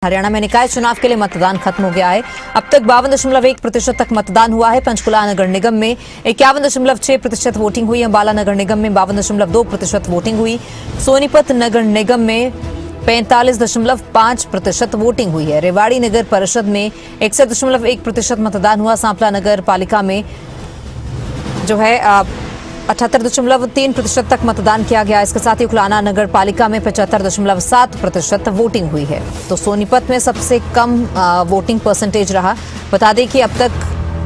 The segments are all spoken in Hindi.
हरियाणा में निकाय चुनाव के लिए मतदान खत्म हो गया है। अब तक 52.1% तक मतदान हुआ है। पंचकुला नगर निगम में 51.6% वोटिंग हुई। अंबाला नगर निगम में 52.2% वोटिंग हुई। सोनीपत नगर निगम में 45.5% वोटिंग हुई है। रेवाड़ी नगर परिषद में 61.1% मतदान हुआ। सांपला नगर पालिका में जो है 78.3% तक मतदान किया गया। इसके साथ ही उखलाना नगर पालिका में 75.7% वोटिंग हुई है। तो सोनीपत में सबसे कम वोटिंग परसेंटेज रहा। बता दें कि अब तक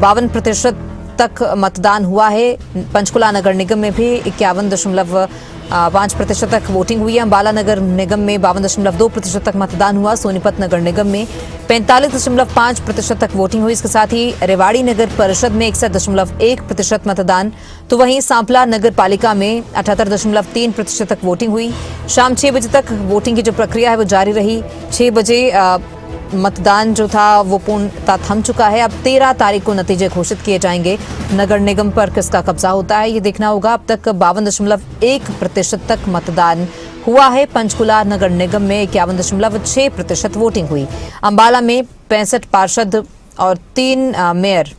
52% तक मतदान हुआ है। पंचकुला नगर निगम में भी 51.5% तक वोटिंग हुई है। अंबाला नगर निगम में 52.2% तक मतदान हुआ। सोनीपत नगर निगम में 45.5% तक वोटिंग हुई। इसके साथ ही रेवाड़ी नगर परिषद में 61.1% मतदान, तो वहीं सांपला नगर पालिका में 78.3% तक वोटिंग हुई। शाम 6 बजे तक वोटिंग की जो प्रक्रिया है वो जारी रही। 6 बजे मतदान जो था वो पूर्णतः थम चुका है। अब 13 तारीख को नतीजे घोषित किए जाएंगे। नगर निगम पर किसका कब्जा होता है ये देखना होगा। अब तक 52.1% तक मतदान हुआ है। पंचकुला नगर निगम में 51.6% वोटिंग हुई। अंबाला में 65 पार्षद और 3 मेयर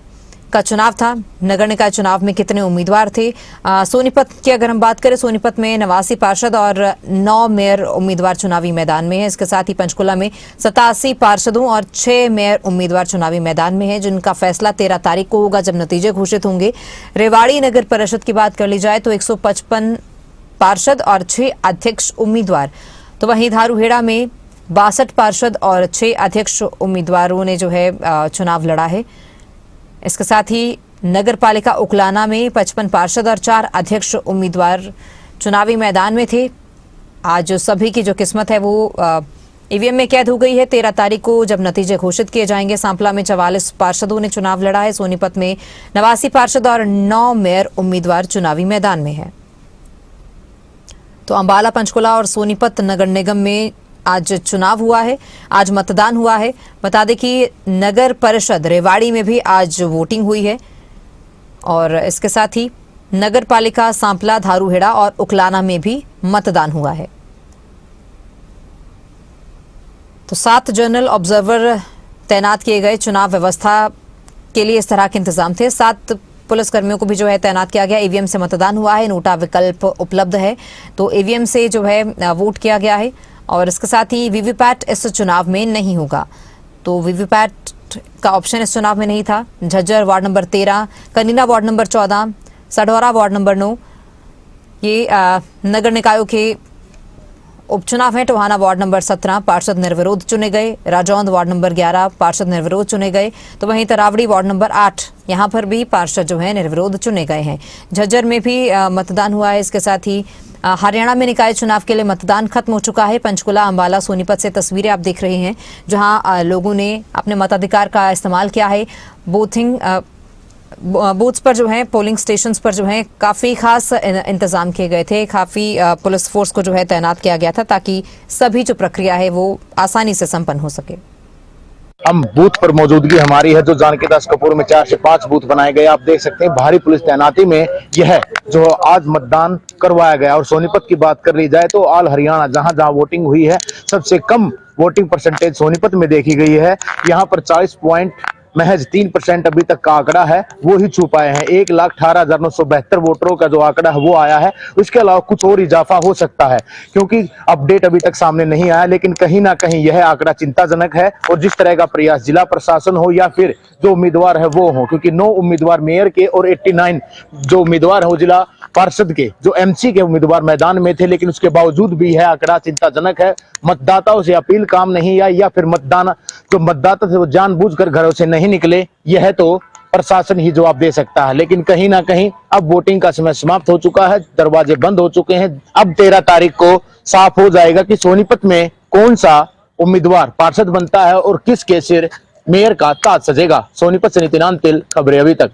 का चुनाव था। नगर निकाय चुनाव में कितने उम्मीदवार थे? सोनीपत की अगर हम बात करें, सोनीपत में 89 पार्षद और 9 मेयर उम्मीदवार चुनावी मैदान में है। इसके साथ ही पंचकुला में 87 पार्षदों और 6 मेयर उम्मीदवार चुनावी मैदान में है, जिनका फैसला 13 तारीख को होगा जब नतीजे घोषित होंगे। रेवाड़ी नगर परिषद की बात कर ली जाए तो 155 पार्षद और 6 अध्यक्ष उम्मीदवार, तो वहीं धारूहेड़ा में 62 पार्षद और 6 अध्यक्ष उम्मीदवारों ने जो है चुनाव लड़ा है। इसके साथ ही नगर पालिका उखलाना में 55 पार्षद और 4 अध्यक्ष उम्मीदवार चुनावी मैदान में थे। आज सभी की जो किस्मत है वो ईवीएम में कैद हो गई है। 13 तारीख को जब नतीजे घोषित किए जाएंगे। सांपला में 44 पार्षदों ने चुनाव लड़ा है। सोनीपत में 89 पार्षद और 9 मेयर उम्मीदवार चुनावी मैदान में है। तो अंबाला, पंचकुला और सोनीपत नगर निगम में आज चुनाव हुआ है, आज मतदान हुआ है। बता दें कि नगर परिषद रेवाड़ी में भी आज वोटिंग हुई है और इसके साथ ही नगर पालिका सांपला, धारूहेड़ा और उखलाना में भी मतदान हुआ है। तो 7 जनरल ऑब्जर्वर तैनात किए गए। चुनाव व्यवस्था के लिए इस तरह के इंतजाम थे। 7 पुलिसकर्मियों को भी जो है तैनात किया गया। ईवीएम से मतदान हुआ है, नोटा विकल्प उपलब्ध है, तो ईवीएम से जो है वोट किया गया है। और इसके साथ ही वीवीपैट इस चुनाव में नहीं होगा, तो वीवीपैट का ऑप्शन इस चुनाव में नहीं था। Jhajjar ward number 13, Kanina ward number 14, Sadhaura ward number 9 ये नगर निकायों के उपचुनाव है। टोहाना वार्ड नंबर 17 पार्षद निर्विरोध चुने गए। राजौंद वार्ड नंबर 11 पार्षद निर्विरोध चुने गए। तो वहीं तरावड़ी वार्ड नंबर 8 यहाँ पर भी पार्षद जो है निर्विरोध चुने गए हैं। झज्जर में भी मतदान हुआ है। इसके साथ ही हरियाणा में निकाय चुनाव के लिए मतदान खत्म हो चुका है। पंचकुला, अंबाला, सोनीपत से तस्वीरें आप देख रहे हैं, जहां लोगों ने अपने मताधिकार का इस्तेमाल किया है। बूथ्स पर जो है, पोलिंग स्टेशंस पर जो है काफ़ी खास इंतजाम किए गए थे। काफ़ी पुलिस फोर्स को जो है तैनात किया गया था ताकि सभी जो प्रक्रिया है वो आसानी से संपन्न हो सके। हम बूथ पर मौजूदगी हमारी है, जो जानकी दास कपूर में 4 से 5 बूथ बनाए गए। आप देख सकते हैं भारी पुलिस तैनाती में यह जो आज मतदान करवाया गया। और सोनीपत की बात कर ली जाए तो ऑल हरियाणा जहां जहां वोटिंग हुई है, सबसे कम वोटिंग परसेंटेज सोनीपत में देखी गई है। यहाँ पर महज 3% अभी तक का आंकड़ा है वो ही छू पाए हैं। 1,18,972 वोटरों का जो आंकड़ा है वो आया है। उसके अलावा कुछ और इजाफा हो सकता है, क्योंकि अपडेट अभी तक सामने नहीं आया, लेकिन कहीं ना कहीं यह आंकड़ा चिंताजनक है। और जिस तरह का प्रयास जिला प्रशासन हो या फिर जो उम्मीदवार है वो हो, क्योंकि 9 उम्मीदवार मेयर के और 89 जो उम्मीदवार हो जिला पार्षद के, जो एमसी के उम्मीदवार मैदान में थे, लेकिन उसके बावजूद भी यह आंकड़ा चिंताजनक है। मतदाताओं से अपील काम नहीं आई या फिर जो मतदाता थे वो जानबूझकर घरों से नहीं निकले, यह तो प्रशासन ही जवाब दे सकता है। लेकिन कहीं ना कहीं अब वोटिंग का समय समाप्त हो चुका है, दरवाजे बंद हो चुके हैं। अब 13 तारीख को साफ हो जाएगा कि सोनीपत में कौन सा उम्मीदवार पार्षद बनता है और किसके सिर मेयर का ताज सजेगा। सोनीपत से नितिन अंतिल, खबरें अभी तक।